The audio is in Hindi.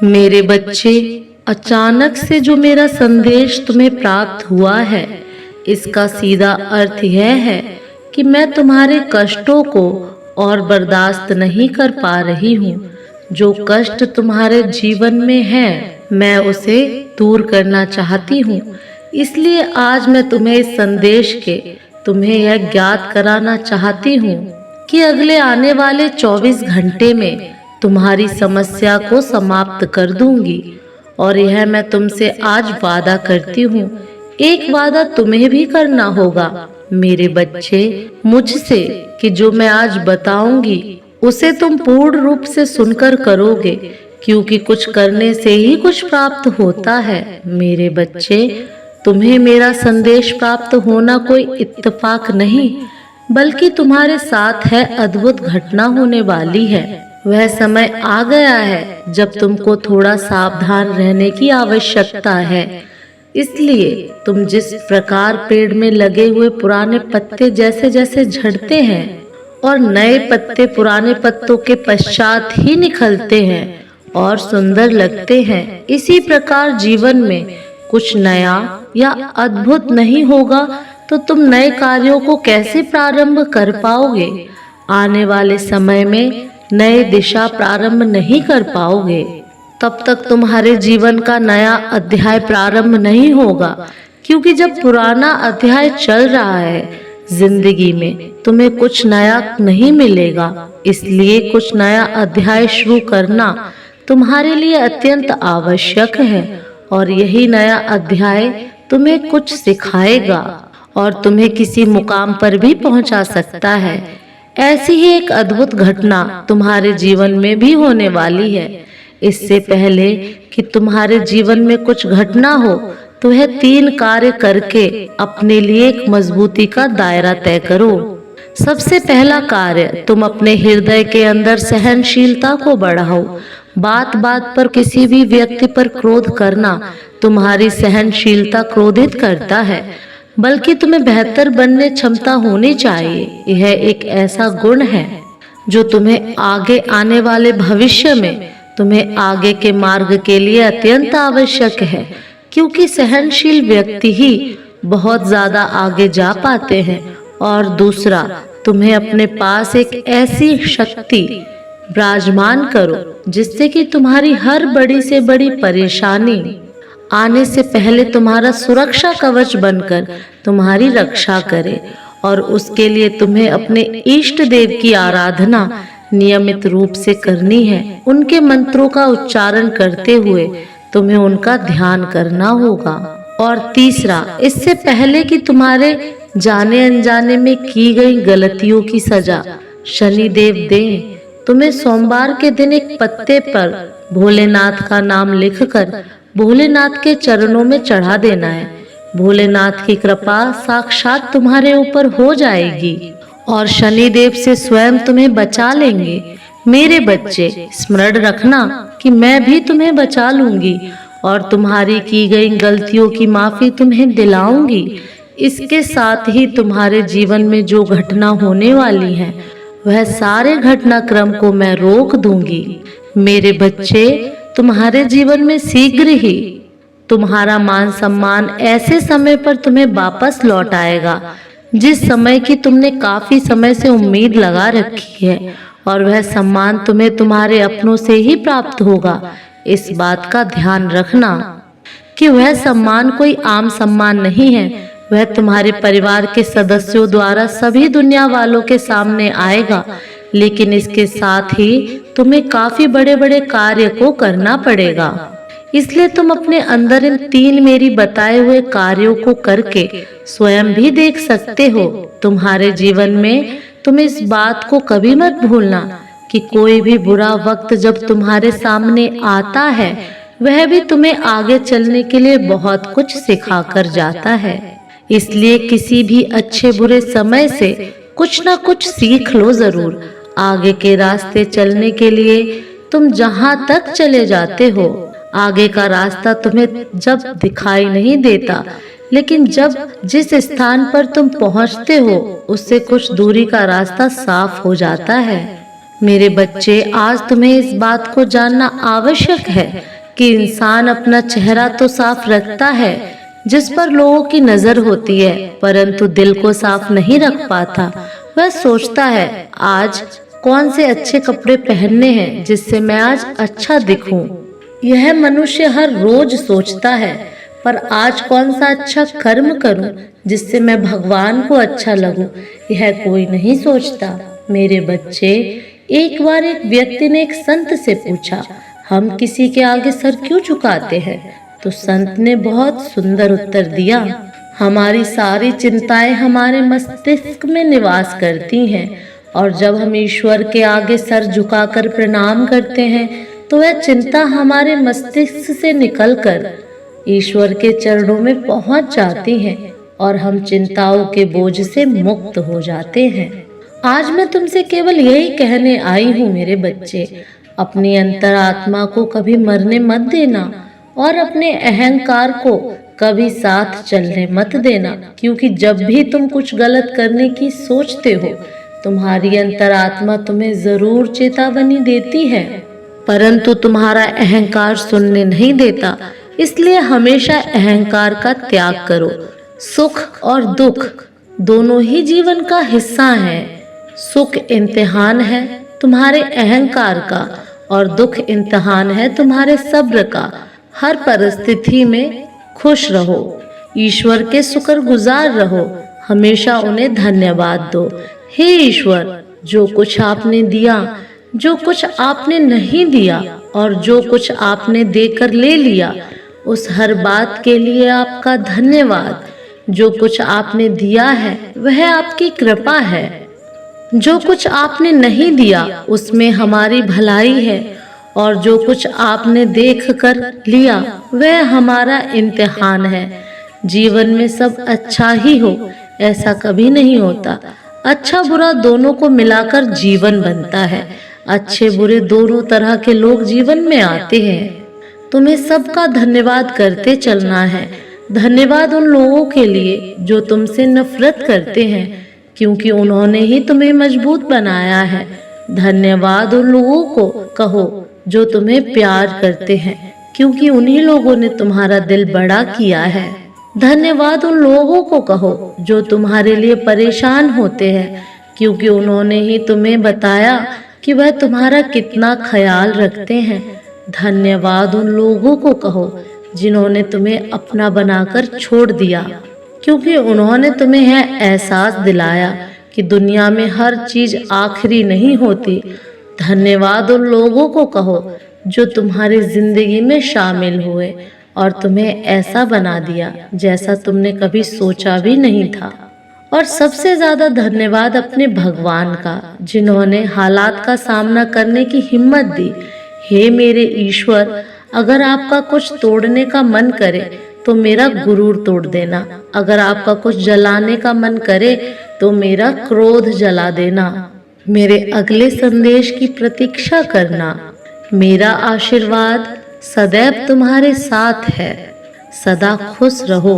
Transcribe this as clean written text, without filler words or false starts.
मेरे बच्चे, अचानक से जो मेरा संदेश तुम्हें प्राप्त हुआ है, इसका सीधा अर्थ यह है कि मैं तुम्हारे कष्टों को और बर्दाश्त नहीं कर पा रही हूँ। जो कष्ट तुम्हारे जीवन में है, मैं उसे दूर करना चाहती हूँ। इसलिए आज मैं तुम्हें इस संदेश के तुम्हें यह ज्ञात कराना चाहती हूँ कि अगले आने वाले 24 घंटे में तुम्हारी समस्या को समाप्त कर दूंगी। और यह मैं तुमसे आज वादा करती हूँ। एक वादा तुम्हें भी करना होगा मेरे बच्चे मुझसे, कि जो मैं आज बताऊंगी उसे तुम पूर्ण रूप से सुनकर करोगे, क्योंकि कुछ करने से ही कुछ प्राप्त होता है। मेरे बच्चे, तुम्हें मेरा संदेश प्राप्त होना कोई इत्तेफाक नहीं, बल्कि तुम्हारे साथ है अद्भुत घटना होने वाली है। वह समय आ गया है जब तुमको थोड़ा सावधान रहने की आवश्यकता है। इसलिए तुम जिस प्रकार पेड़ में लगे हुए पुराने पत्ते जैसे जैसे झड़ते हैं और नए पत्ते पुराने पत्तों के पश्चात ही निकलते हैं और सुंदर लगते हैं, इसी प्रकार जीवन में कुछ नया या अद्भुत नहीं होगा तो तुम नए कार्यों को कैसे प्रारंभ कर पाओगे। आने वाले समय में नए दिशा प्रारंभ नहीं कर पाओगे। तब तक तुम्हारे जीवन का नया अध्याय प्रारंभ नहीं होगा, क्योंकि जब पुराना अध्याय चल रहा है जिंदगी में, तुम्हें कुछ नया नहीं मिलेगा। इसलिए कुछ नया अध्याय शुरू करना तुम्हारे लिए अत्यंत आवश्यक है। और यही नया अध्याय तुम्हें कुछ सिखाएगा और तुम्हें किसी मुकाम पर भी पहुंचा सकता है। ऐसी ही एक अद्भुत घटना तुम्हारे जीवन में भी होने वाली है। इससे पहले कि तुम्हारे जीवन में कुछ घटना हो, तो यह 3 कार्य करके अपने लिए एक मजबूती का दायरा तय करो। सबसे पहला कार्य, तुम अपने हृदय के अंदर सहनशीलता को बढ़ाओ। बात बात पर किसी भी व्यक्ति पर क्रोध करना तुम्हारी सहनशीलता क्रोधित करता है, बल्कि तुम्हें बेहतर बनने क्षमता होनी चाहिए। यह एक ऐसा गुण है जो तुम्हें आगे आने वाले भविष्य में तुम्हें आगे के मार्ग के लिए अत्यंत आवश्यक है, क्योंकि सहनशील व्यक्ति ही बहुत ज्यादा आगे जा पाते हैं। और दूसरा, तुम्हें अपने पास एक ऐसी शक्ति विराजमान करो जिससे कि तुम्हारी हर बड़ी से बड़ी परेशानी आने से पहले तुम्हारा सुरक्षा कवच बनकर तुम्हारी रक्षा करे। और उसके लिए तुम्हें अपने इष्ट देव की आराधना नियमित रूप से करनी है। उनके मंत्रों का उच्चारण करते हुए तुम्हें उनका ध्यान करना होगा। और तीसरा, इससे पहले कि तुम्हारे जाने अनजाने में की गई गलतियों की सजा शनि देव दें, तुम्हें सोमवार के दिन एक पत्ते पर भोलेनाथ का नाम लिखकर भोलेनाथ के चरणों में चढ़ा देना है। भोलेनाथ की कृपा साक्षात तुम्हारे ऊपर हो जाएगी और शनि देव से स्वयं तुम्हें बचा लेंगे। मेरे बच्चे, स्मरण रखना कि मैं भी तुम्हें बचा लूंगी और तुम्हारी की गई गलतियों की माफी तुम्हें दिलाऊंगी। इसके साथ ही तुम्हारे जीवन में जो घटना होने वाली है, वह सारे घटनाक्रम को मैं रोक दूंगी। मेरे बच्चे, तुम्हारे जीवन में शीघ्र ही तुम्हारा मान सम्मान ऐसे समय पर तुम्हें वापस लौट आएगा जिस समय की तुमने काफी समय से उम्मीद लगा रखी है। और वह सम्मान तुम्हें तुम्हारे अपनों से ही प्राप्त होगा। इस बात का ध्यान रखना कि वह सम्मान कोई आम सम्मान नहीं है। वह तुम्हारे परिवार के सदस्यों द्वारा सभी दुनिया वालों के सामने आएगा, लेकिन इसके साथ ही तुम्हें काफी बड़े बड़े कार्य को करना पड़ेगा। इसलिए तुम अपने अंदर इन 3 मेरी बताए हुए कार्यों को करके स्वयं भी देख सकते हो। तुम्हारे जीवन में तुम इस बात को कभी मत भूलना कि कोई भी बुरा वक्त जब तुम्हारे सामने आता है, वह भी तुम्हें आगे चलने के लिए बहुत कुछ सिखा कर जाता है। इसलिए किसी भी अच्छे बुरे समय से कुछ ना कुछ सीख लो जरूर। आगे के रास्ते चलने के लिए तुम जहां तक चले जाते हो, आगे का रास्ता तुम्हें जब दिखाई नहीं देता, लेकिन जब जिस स्थान पर तुम पहुंचते हो उससे कुछ दूरी का रास्ता साफ हो जाता है। मेरे बच्चे, आज तुम्हें इस बात को जानना आवश्यक है कि इंसान अपना चेहरा तो साफ रखता है जिस पर लोगों की नजर होती है, परंतु दिल को साफ नहीं रख पाता। वह सोचता है आज कौन से अच्छे कपड़े पहनने हैं जिससे मैं आज अच्छा दिखूं। यह मनुष्य हर रोज सोचता है, पर आज कौन सा अच्छा कर्म करूं जिससे मैं भगवान को अच्छा लगूं, यह कोई नहीं सोचता। मेरे बच्चे, एक बार एक व्यक्ति ने एक संत से पूछा, हम किसी के आगे सर क्यों झुकाते हैं? तो संत ने बहुत सुंदर उत्तर दिया, हमारी सारी चिंताएं हमारे मस्तिष्क में निवास करती हैं, और जब हम ईश्वर के आगे सर झुकाकर प्रणाम करते हैं तो वह चिंता हमारे मस्तिष्क से निकलकर ईश्वर के चरणों में पहुंच जाती हैं और हम चिंताओं के बोझ से मुक्त हो जाते हैं। आज मैं तुमसे केवल यही कहने आई हूँ मेरे बच्चे, अपनी अंतरात्मा को कभी मरने मत देना और अपने अहंकार को कभी साथ चलने मत देना, क्योंकि जब भी तुम कुछ गलत करने की सोचते हो तुम्हारी अंतरात्मा तुम्हें जरूर चेतावनी देती है, परंतु तुम्हारा अहंकार सुनने नहीं देता। इसलिए हमेशा अहंकार का त्याग करो। सुख और दुख दोनों ही जीवन का हिस्सा हैं। सुख इम्तिहान है तुम्हारे अहंकार का और दुख इम्तिहान है तुम्हारे सब्र का। हर परिस्थिति में खुश रहो, ईश्वर के शुक्रगुजार रहो, हमेशा उन्हें धन्यवाद दो। हे ईश्वर, जो कुछ आपने दिया, जो कुछ आपने नहीं दिया और जो कुछ आपने देकर ले लिया, उस हर बात के लिए आपका धन्यवाद। जो कुछ आपने दिया है वह आपकी कृपा है, जो कुछ आपने नहीं दिया उसमें हमारी भलाई है, और जो कुछ आपने देख कर लिया वह हमारा इम्तिहान है। जीवन में सब अच्छा ही हो ऐसा कभी नहीं होता। अच्छा बुरा दोनों को मिलाकर जीवन बनता है। अच्छे बुरे दोनों तरह के लोग जीवन में आते हैं। तुम्हें सबका धन्यवाद करते चलना है। धन्यवाद उन लोगों के लिए जो तुमसे नफरत करते हैं, क्योंकि उन्होंने ही तुम्हें मजबूत बनाया है। धन्यवाद उन लोगों को कहो जो तुम्हें प्यार करते हैं, क्योंकि उन्हीं लोगों ने तुम्हारा दिल बड़ा किया है। धन्यवाद उन लोगों को कहो जो तुम्हारे लिए परेशान होते हैं, क्योंकि उन्होंने ही तुम्हें बताया कि वह तुम्हारा कितना ख्याल रखते हैं। धन्यवाद उन लोगों को कहो जिन्होंने तुम्हें अपना बनाकर छोड़ दिया, क्योंकि उन्होंने तुम्हें यह एहसास दिलाया कि दुनिया में हर चीज आखिरी नहीं होती। धन्यवाद उन लोगों को कहो जो तुम्हारी जिंदगी में शामिल हुए और तुम्हें ऐसा बना दिया जैसा तुमने कभी सोचा भी नहीं था। और सबसे ज्यादा धन्यवाद अपने भगवान का, जिन्होंने हालात का सामना करने की हिम्मत दी। हे मेरे ईश्वर, अगर आपका कुछ तोड़ने का मन करे तो मेरा गुरूर तोड़ देना। अगर आपका कुछ जलाने का मन करे तो मेरा क्रोध जला देना। मेरे अगले संदेश की प्रतीक्षा करना। मेरा आशीर्वाद सदैव तुम्हारे साथ है। सदा खुश रहो।